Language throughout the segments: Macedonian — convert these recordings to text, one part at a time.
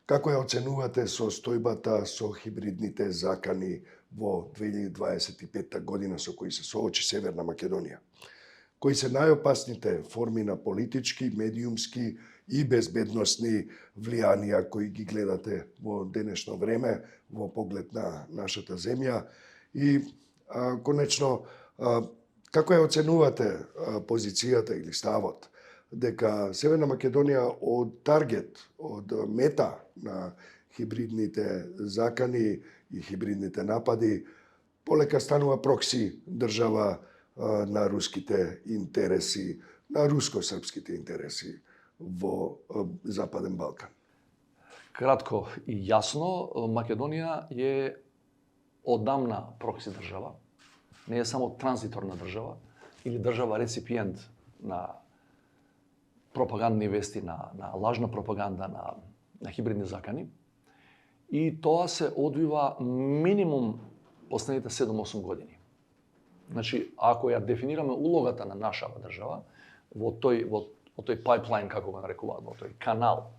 Како ја оценувате состојбата со хибридните закани во 2025 година со кои се соочи Северна Македонија? Кои се најопасните форми на политички, медиумски и безбедносни влијанија кои ги гледате во денешно време во поглед на нашата земја? И конечно, како ја оценувате позицијата или ставот дека Северна Македонија од таргет, од мета на хибридните закани и хибридните напади полека станува прокси држава на руските интереси, на руско-српските интереси во Западен Балкан? Кратко и јасно, Македонија е одамна прокси држава. Не е само транзиторна држава или држава реципиент на пропагандни вести, на лажна пропаганда, на хибридни закани. И тоа се одвива минимум последните 7-8 години. Значи, ако ја дефинираме улогата на нашава држава во тој пайплайн, како го нарекуваат, во тој канал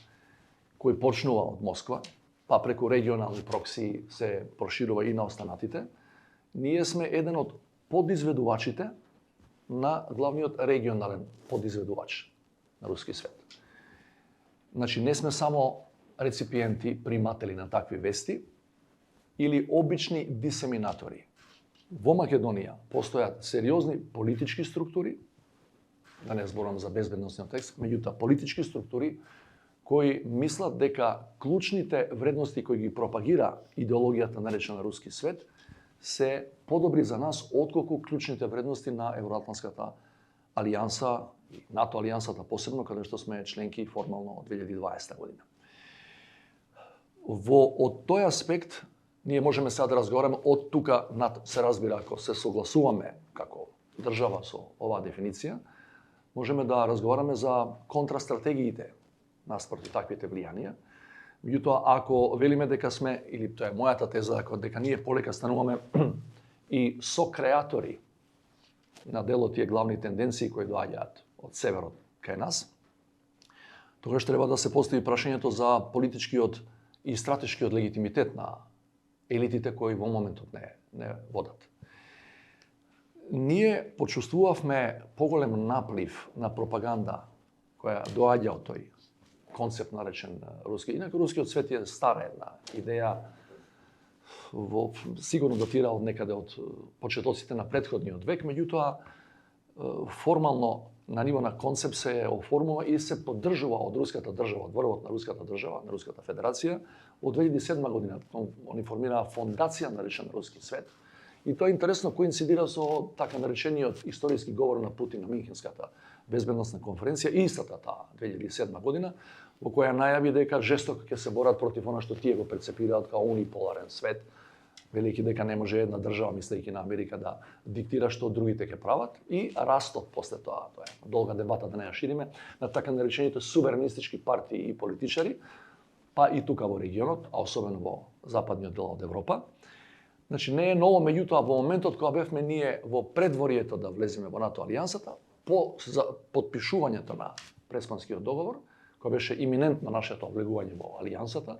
кој почнува од Москва, па преку регионални прокси се проширува и на останатите, ние сме еден од подизведувачите на главниот регионален подизведувач на руски свет. Значи, не сме само реципиенти, приматели на такви вести или обични дисеминатори. Во Македонија постојат сериозни политички структури, да не зборам за безбедносниот текст, меѓутоа политички структури кои мислат дека клучните вредности кои ги пропагира идеологијата наречена руски свет се подобри за нас отколку клучните вредности на Евроатлантската алијанса, НАТО алијансата посебно, каде што сме членки формално од 2020 година. Од тој аспект, ние можеме сега да разговараме од тука се разбира, ако се согласуваме како држава со оваа дефиниција, можеме да разговараме за контрастратегиите наспроти таквите влијанија. Меѓутоа, ако велиме дека сме, или тоа е мојата теза, дека ние полека стануваме и сокреатори на дел од тие главни тенденции кои доаѓаат од северот кај нас, тогаш треба да се постави прашањето за политичкиот и стратешкиот легитимитет на елитите кои во моментот не водат. Ние почувствувавме поголем наплив на пропаганда која доаѓа од тој концепт наречен руски. Инаку рускиот свет е стара една идеја, сигурно датира од некаде од почетоците на претходниот век, меѓутоа формално на ниво на концепт се оформува и се поддржува од руската држава, од врвот на руската држава, на Руската Федерација, од 2007 година. Они формираа фондација наречена Руски свет. И тоа интересно коинцидира со така наречениот историски говор на Путин на Минхенската безбедносна конференција, истата таа 2007 година, во која најави дека жестоко ќе се борат против она што тие го перцепираат као униполарен свет, велики дека не може една држава, мислејќи на Америка, да диктира што другите ќе прават, и растот после тоа е долга дебата, да не ја шириме, на така наречените суверенистички партии и политичари, па и тука во регионот, а особено во западниот дел од Европа. Значи, не е ново, меѓутоа во моментот кога бевме ние во предворието да влеземе во НАТО алијансата, по подпишувањето на Преспанскиот договор, кој беше иминентно нашето влегување во алијансата,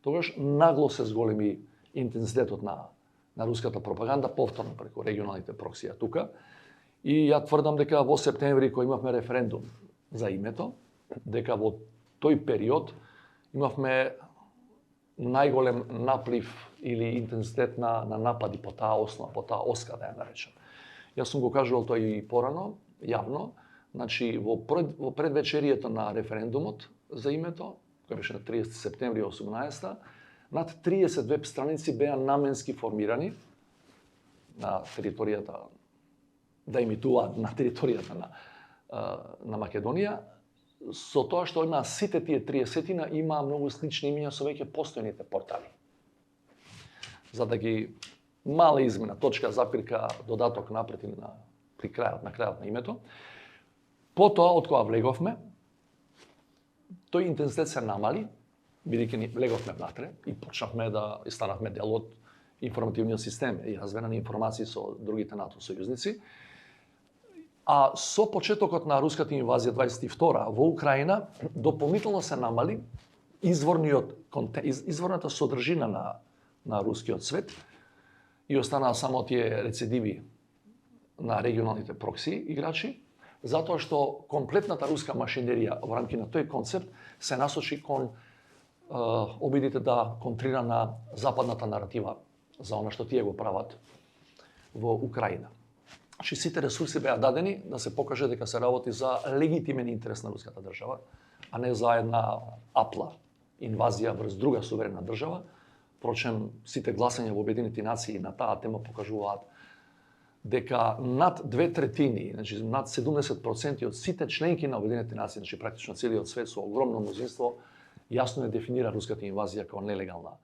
тогаш нагло се зголеми интензитетот на руската пропаганда, повторно преку регионалните проксија тука. И ја тврдам дека во септември, кој имавме референдум за името, дека во тој период имавме најголем наплив или интензитет на напади по таа основа, по таа оска, да ја наречам. Јас сум го кажувал тоа и порано, јавно, значи во предвечерието на референдумот за името, кој беше на 30 септември 18, над 30 веб страници беа наменски формирани на територијата, да имитуваат на територијата на Македонија, со тоа што на сите тие 30-тина има многу слични имиња со веќе постојните портали. За да ги мала измена, точка, запирка, додаток напред или на крајот на името. Потоа, од кога влеговме, тој интензитет се намали, бидејќи влеговме внатре и почнавме да станавме дел од информативниот систем и размена на информации со другите НАТО сојузници. А со почетокот на руската инвазија 22 во Украина, дополнително се намали изворната содржина на рускиот свет и останаа само тие рецидиви на регионалните прокси играчи, затоа што комплетната руска машинерија во рамки на тој концепт се насочи кон обидите да контрира на западната наратива за она што тие го прават во Украина. Значи сите ресурси беа дадени да се покаже дека се работи за легитимен интерес на руската држава, а не за една апла инвазија врз друга суверена држава. Впрочем, сите гласања во Обединените нации на таа тема покажуваат дека над 2/3, значи над 70% од сите членки на Обединените нации, значи практично целиот свет со огромно мнозинство, јасно ја дефинира руската инвазија како нелегална